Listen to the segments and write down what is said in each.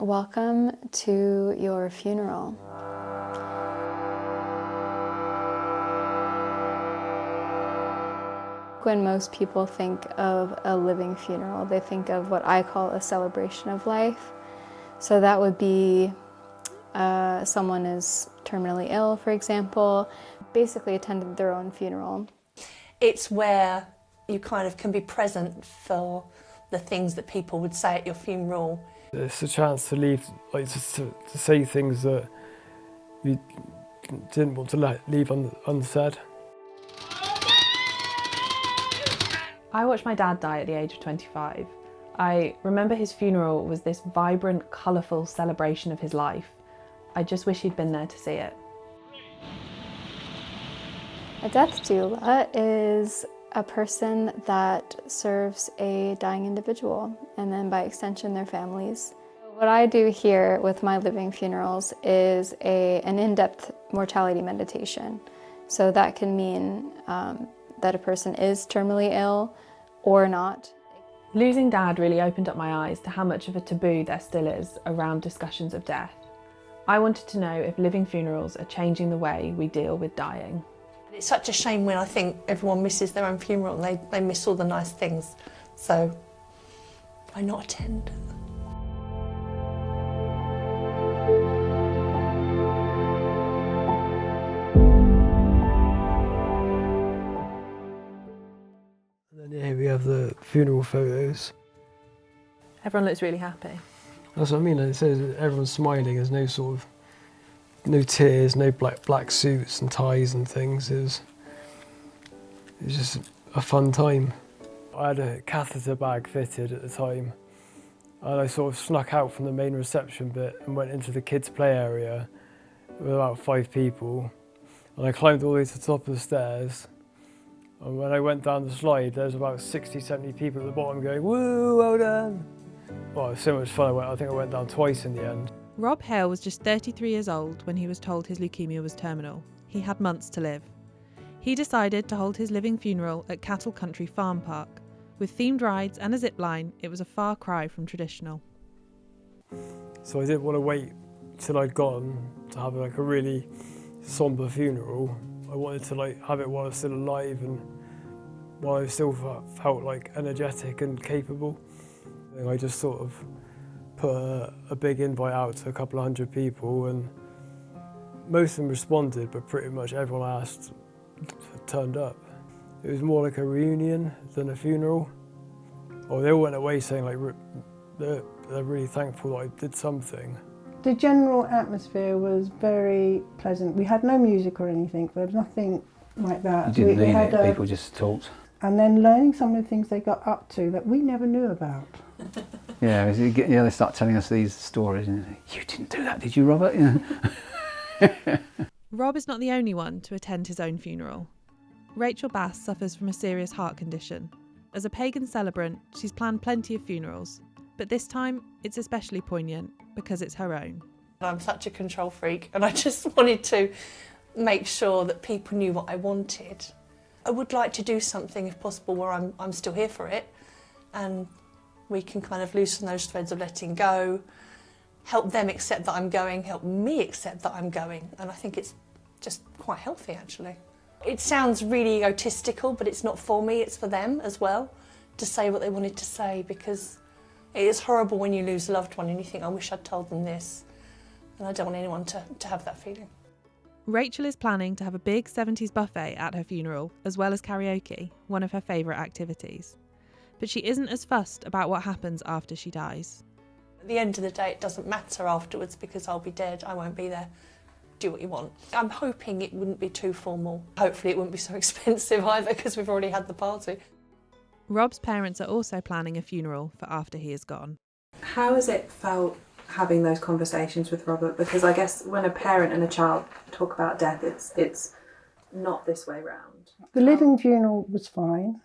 Welcome to your funeral. When most people think of a living funeral, they think of what I call a celebration of life. So that would be someone is terminally ill, for example, basically attended their own funeral. It's where you kind of can be present for the things that people would say at your funeral. It's a chance to leave, like to say things that you didn't want to leave unsaid. I watched my dad die at the age of 25. I remember his funeral was this vibrant, colourful celebration of his life. I just wish he'd been there to see it. A death doula is a person that serves a dying individual, and then by extension their families. What I do here with my living funerals is an in-depth mortality meditation. So that can mean that a person is terminally ill or not. Losing Dad really opened up my eyes to how much of a taboo there still is around discussions of death. I wanted to know if living funerals are changing the way we deal with dying. It's such a shame when I think everyone misses their own funeral and they miss all the nice things. So why not attend? And then here we have the funeral photos. Everyone looks really happy. That's what I mean. It says everyone's smiling. There's no tears, no black suits and ties and things. It was just a fun time. I had a catheter bag fitted at the time, and I sort of snuck out from the main reception bit and went into the kids' play area with about 5 people. And I climbed all the way to the top of the stairs. And when I went down the slide, there was about 60, 70 people at the bottom going, "Woo, well done!" Well, it was so much fun. I think I went down twice in the end. Rob Hale was just 33 years old when he was told his leukemia was terminal. He had months to live. He decided to hold his living funeral at Cattle Country Farm Park. With themed rides and a zip line, it was a far cry from traditional. So I didn't want to wait till I'd gone to have like a really sombre funeral. I wanted to have it while I was still alive and while I still felt energetic and capable. I just sort of put a big invite out to a couple of hundred people, and most of them responded, but pretty much everyone I asked turned up. It was more like a reunion than a funeral. Or they all went away saying they're really thankful that I did something. The general atmosphere was very pleasant. We had no music or anything, there was nothing like that. You didn't need it, people just talked. And then learning some of the things they got up to that we never knew about. Yeah, they start telling us these stories. And you didn't do that, did you, Robert? Rob is not the only one to attend his own funeral. Rachel Bass suffers from a serious heart condition. As a pagan celebrant, she's planned plenty of funerals, but this time it's especially poignant because it's her own. I'm such a control freak, and I just wanted to make sure that people knew what I wanted. I would like to do something, if possible, where I'm still here for it, and we can kind of loosen those threads of letting go, help them accept that I'm going, help me accept that I'm going, and I think it's just quite healthy, actually. It sounds really egotistical, but it's not for me, it's for them as well, to say what they wanted to say, because it is horrible when you lose a loved one and you think, I wish I'd told them this, and I don't want anyone to have that feeling. Rachel is planning to have a big 70s buffet at her funeral, as well as karaoke, one of her favourite activities. But she isn't as fussed about what happens after she dies. At the end of the day, it doesn't matter afterwards because I'll be dead, I won't be there. Do what you want. I'm hoping it wouldn't be too formal. Hopefully it wouldn't be so expensive either because we've already had the party. Rob's parents are also planning a funeral for after he is gone. How has it felt having those conversations with Robert? Because I guess when a parent and a child talk about death, it's not this way round. The living funeral was fine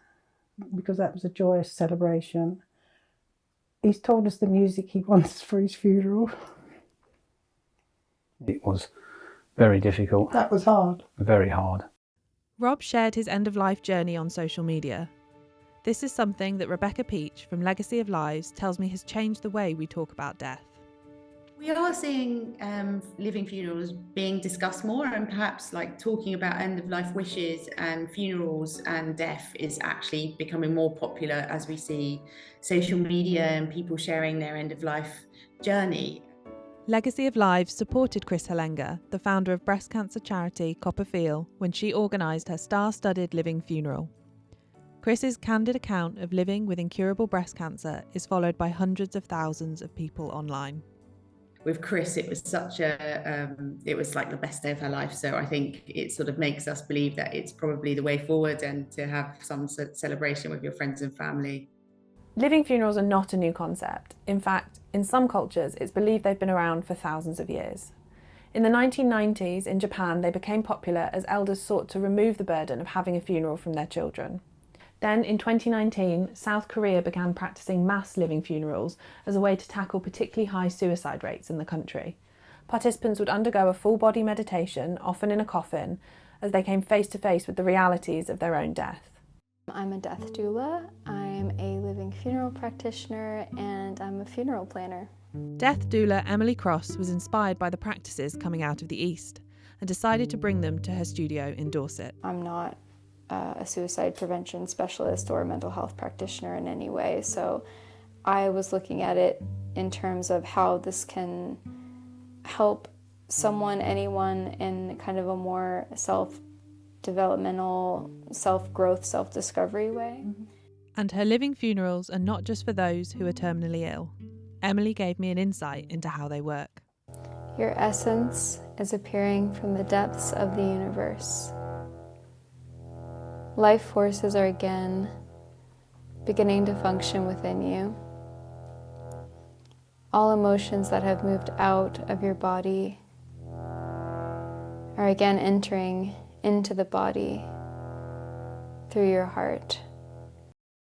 because that was a joyous celebration. He's told us the music he wants for his funeral. It was very difficult. That was hard. Very hard. Rob shared his end-of-life journey on social media. This is something that Rebecca Peach from Legacy of Lives tells me has changed the way we talk about death. We are seeing living funerals being discussed more, and perhaps like talking about end-of-life wishes and funerals and death is actually becoming more popular as we see social media and people sharing their end-of-life journey. Legacy of Lives supported Chris Hellenger, the founder of breast cancer charity Copperfield, when she organised her star-studded living funeral. Chris's candid account of living with incurable breast cancer is followed by hundreds of thousands of people online. With Chris, it was such it was like the best day of her life. So I think it sort of makes us believe that it's probably the way forward, and to have some celebration with your friends and family. Living funerals are not a new concept. In fact, in some cultures, it's believed they've been around for thousands of years. In the 1990s, in Japan, they became popular as elders sought to remove the burden of having a funeral from their children. Then, in 2019, South Korea began practicing mass living funerals as a way to tackle particularly high suicide rates in the country. Participants would undergo a full-body meditation, often in a coffin, as they came face to face with the realities of their own death. I'm a death doula, I'm a living funeral practitioner, and I'm a funeral planner. Death doula Emily Cross was inspired by the practices coming out of the East and decided to bring them to her studio in Dorset. I'm not a suicide prevention specialist or a mental health practitioner in any way, so I was looking at it in terms of how this can help someone, anyone, in kind of a more self-developmental, self-growth, self-discovery way. And her living funerals are not just for those who are terminally ill. Emily gave me an insight into how they work. Your essence is appearing from the depths of the universe. Life forces are again beginning to function within you. All emotions that have moved out of your body are again entering into the body through your heart.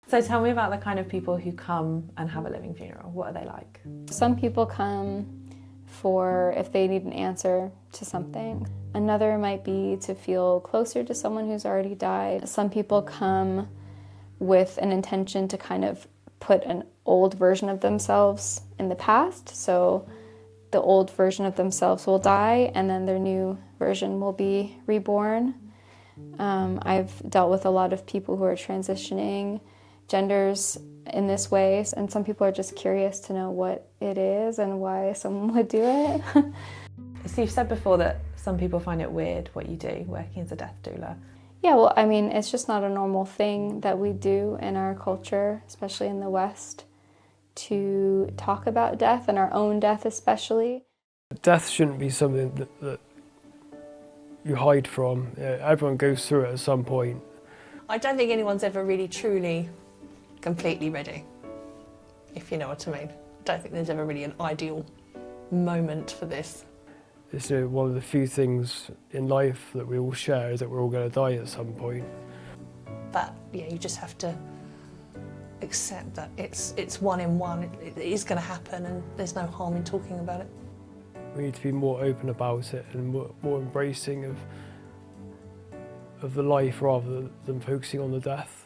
So tell me about the kind of people who come and have a living funeral. What are they like? Some people come for if they need an answer to something. Another might be to feel closer to someone who's already died. Some people come with an intention to kind of put an old version of themselves in the past. So the old version of themselves will die and then their new version will be reborn. I've dealt with a lot of people who are transitioning genders in this way, and some people are just curious to know what it is and why someone would do it. So you've said before that some people find it weird what you do, working as a death doula. Yeah, well, I mean, it's just not a normal thing that we do in our culture, especially in the West, to talk about death and our own death especially. Death shouldn't be something that you hide from. Everyone goes through it at some point. I don't think anyone's ever really truly completely ready, if you know what I mean. I don't think there's ever really an ideal moment for this. It's one of the few things in life that we all share is that we're all going to die at some point. But yeah, you just have to accept that it's one in one. It is going to happen, and there's no harm in talking about it. We need to be more open about it and more embracing of the life rather than focusing on the death.